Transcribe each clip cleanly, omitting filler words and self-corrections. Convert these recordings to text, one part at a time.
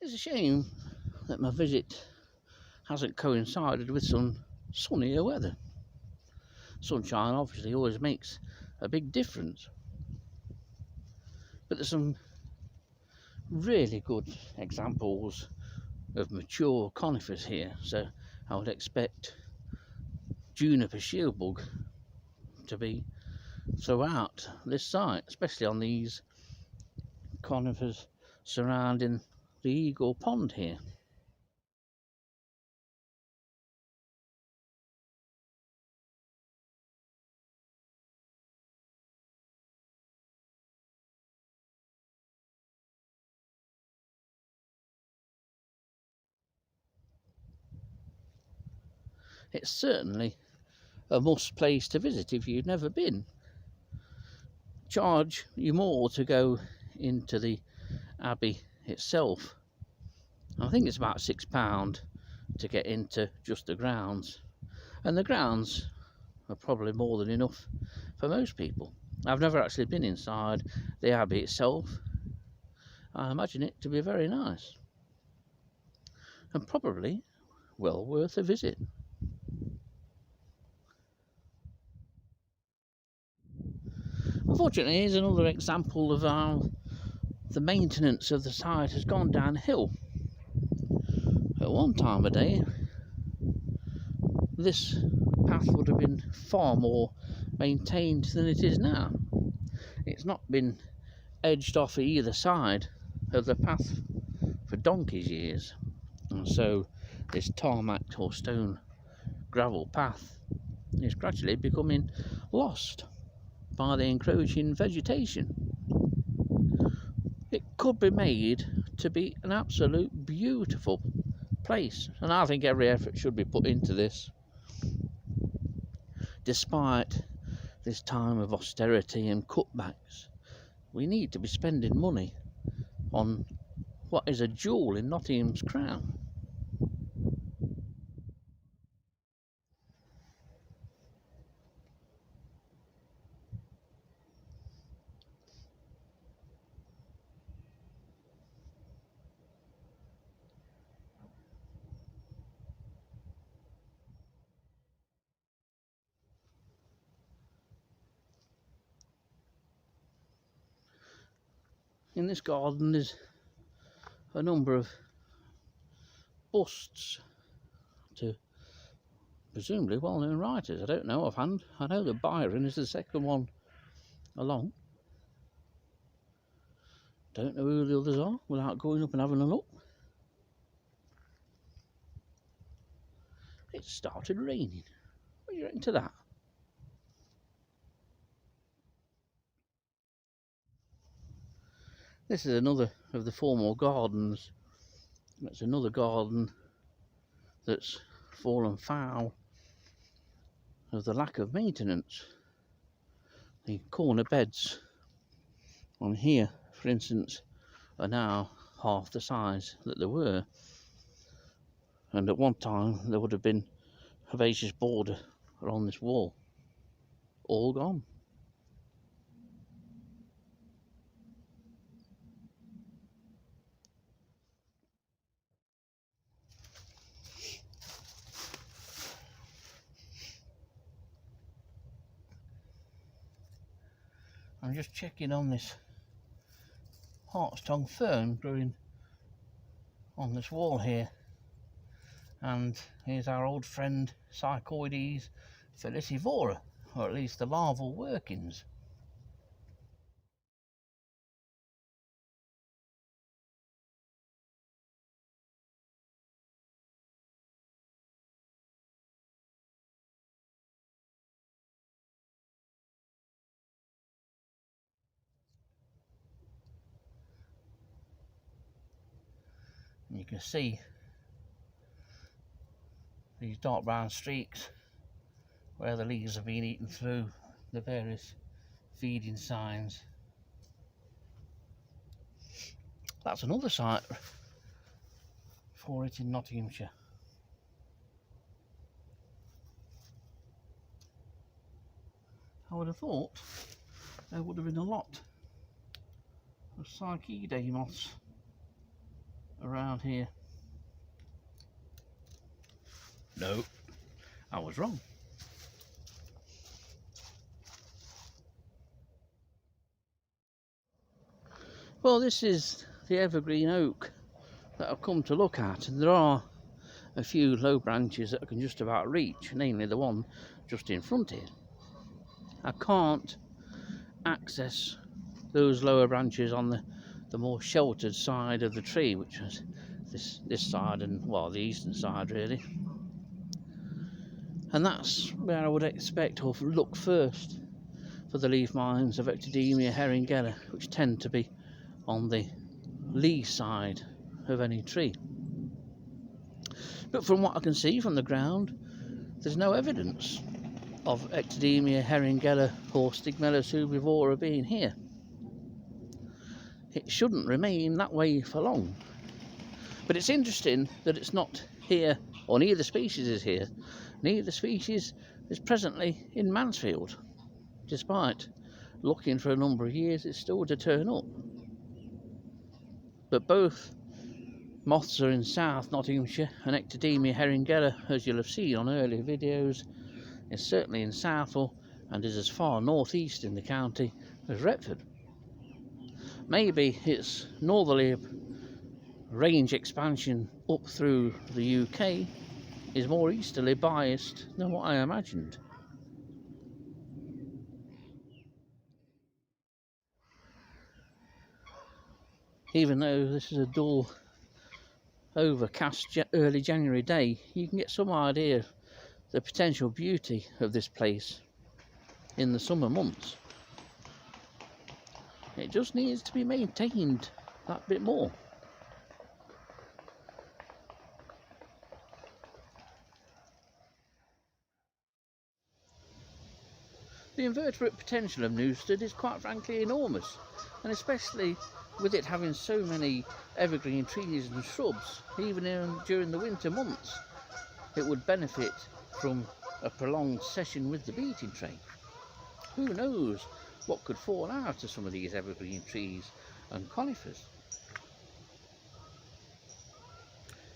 It's a shame that my visit hasn't coincided with some sunnier weather. Sunshine obviously always makes a big difference, but there's some really good examples of mature conifers here, so I would expect juniper shieldbug to be throughout this site, especially on these conifers surrounding the Eagle Pond here. It's certainly a must place to visit if you've never been. Charge you more to go into the Abbey itself. I think it's about £6 to get into just the grounds, and the grounds are probably more than enough for most people. I've never actually been inside the Abbey itself. I imagine it to be very nice and probably well worth a visit. Unfortunately, here's another example of how the maintenance of the site has gone downhill. At one time of day, this path would have been far more maintained than it is now. It's not been edged off either side of the path for donkey's years, and so this tarmac or stone gravel path is gradually becoming lost by the encroaching vegetation. It could be made to be an absolute beautiful place, and I think every effort should be put into this. Despite this time of austerity and cutbacks, we need to be spending money on what is a jewel in Nottingham's crown. In this garden there's a number of busts to presumably well-known writers. I don't know offhand. I know that Byron is the second one along. Don't know who the others are without going up and having a look. It started raining. What do you reckon to that? This is another of the formal gardens. That's another garden that's fallen foul of the lack of maintenance. The corner beds on here, for instance, are now half the size that they were, and at one time there would have been herbaceous border along this wall. All gone. I'm just checking on this hart's tongue fern growing on this wall here, and here's our old friend Psychoides felicivora, or at least the larval workings. And you can see these dark brown streaks where the leaves have been eaten through the various feeding signs. That's another site for it in Nottinghamshire. I would have thought there would have been a lot of Psychidae moths around here. No, I was wrong. Well, this is the evergreen oak that I've come to look at, and there are a few low branches that I can just about reach, namely the one just in front here. I can't access those lower branches on the more sheltered side of the tree, which is this side, and well, the eastern side really. And that's where I would expect or look first for the leaf mines of Ectodemia herringella, which tend to be on the lee side of any tree. But from what I can see from the ground, there's no evidence of Ectodemia herringella or Stigmella subivora being here. It shouldn't remain that way for long. But it's interesting that it's not here, or neither species is here. Neither species is presently in Mansfield, despite looking for a number of years. It's still to turn up. But both moths are in South Nottinghamshire, and Ectodemia herringella, as you'll have seen on earlier videos, is certainly in Southall and is as far northeast in the county as Retford. Maybe its northerly range expansion up through the UK is more easterly biased than what I imagined. Even though this is a dull, overcast early January day, you can get some idea of the potential beauty of this place in the summer months. It just needs to be maintained that bit more. The invertebrate potential of Newstead is quite frankly enormous, and especially with it having so many evergreen trees and shrubs, even during the winter months, it would benefit from a prolonged session with the beating train. Who knows what could fall out of some of these evergreen trees and conifers.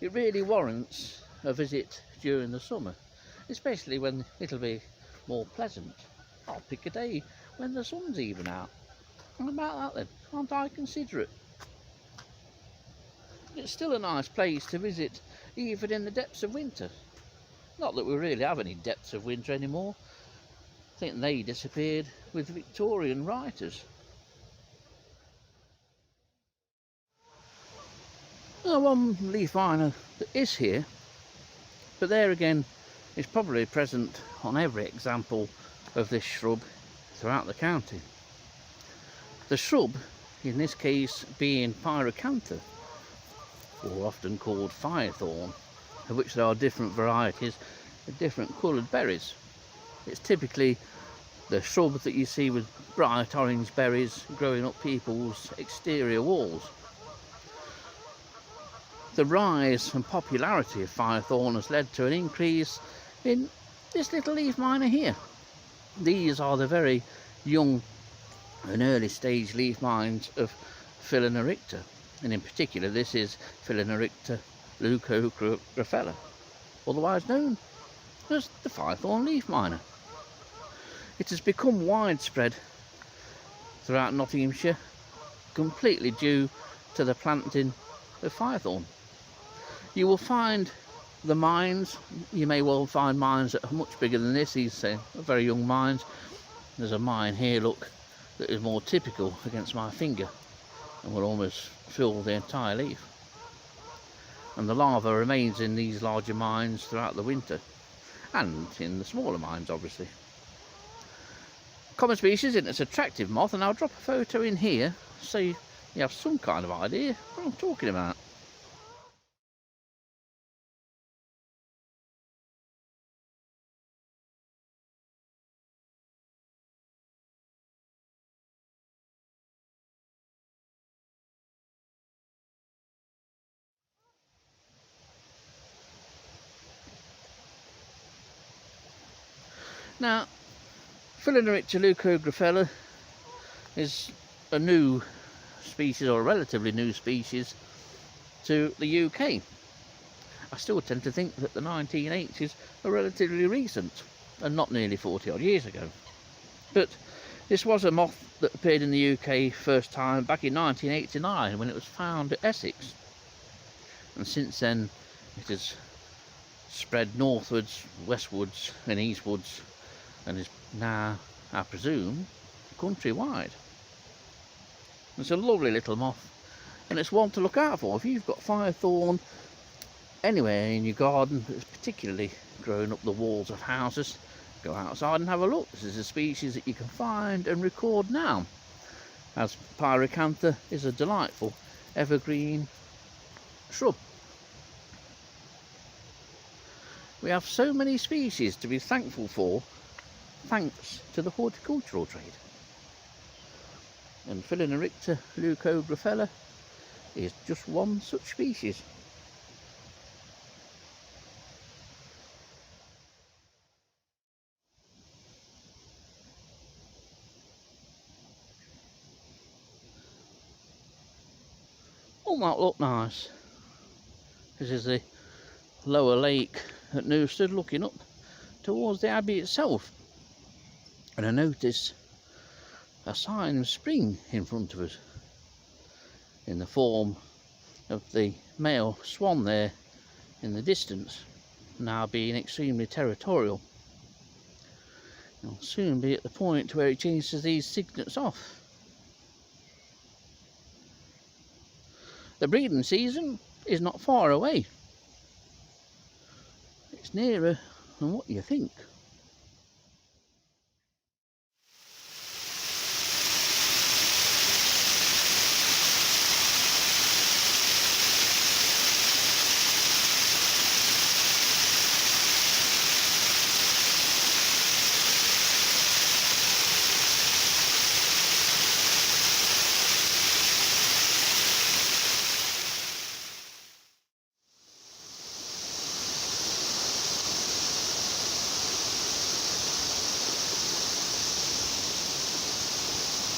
It really warrants a visit during the summer, especially when it'll be more pleasant. I'll pick a day when the sun's even out. How about that then? Aren't I considerate? It's still a nice place to visit even in the depths of winter. Not that we really have any depths of winter anymore. I think they disappeared with Victorian writers. Well, one leaf miner that is here, but there again is probably present on every example of this shrub throughout the county. The shrub, in this case, being Pyracantha, or often called firethorn, of which there are different varieties with different coloured berries. It's typically the shrub that you see with bright orange berries growing up people's exterior walls. The rise and popularity of firethorn has led to an increase in this little leaf miner here. These are the very young and early stage leaf mines of Phalaenaricta, and in particular this is Phalaenaricta leucographella, otherwise known as the firethorn leaf miner. It has become widespread throughout Nottinghamshire, completely due to the planting of firethorn. You will find the mines, you may well find mines that are much bigger than this. These are very young mines. There's a mine here, look, that is more typical against my finger and will almost fill the entire leaf. And the larva remains in these larger mines throughout the winter, and in the smaller mines obviously. Common species, and it's an attractive moth, and I'll drop a photo in here so you have some kind of idea what I'm talking about. Now, Phalaenaricta leucographella is a new species, or a relatively new species, to the UK. I still tend to think that the 1980s are relatively recent and not nearly 40 odd years ago. But this was a moth that appeared in the UK first time back in 1989 when it was found at Essex. And since then it has spread northwards, westwards and eastwards and is now, I presume, countrywide. It's a lovely little moth and it's one to look out for. If you've got firethorn anywhere in your garden that's particularly growing up the walls of houses, go outside and have a look. This is a species that you can find and record now, as Pyracantha is a delightful evergreen shrub. We have so many species to be thankful for thanks to the horticultural trade. And Philonerichta leucographella is just one such species. Oh, that look nice. This is the lower lake at Newstead looking up towards the Abbey itself. And I notice a sign of spring in front of us in the form of the male swan there in the distance, now being extremely territorial. It'll soon be at the point where he changes these cygnets off. The breeding season is not far away. It's nearer than what you think.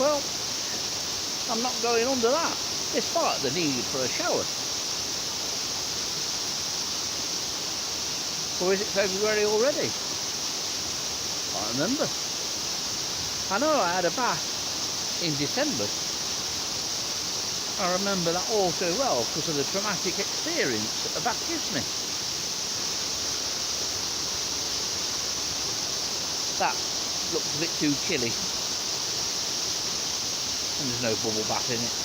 Well, I'm not going under that, despite the need for a shower. Or is it February already? Can't remember. I know I had a bath in December. I remember that all so well because of the traumatic experience that the bath gives me. That looks a bit too chilly. And there's no bubble bath in it.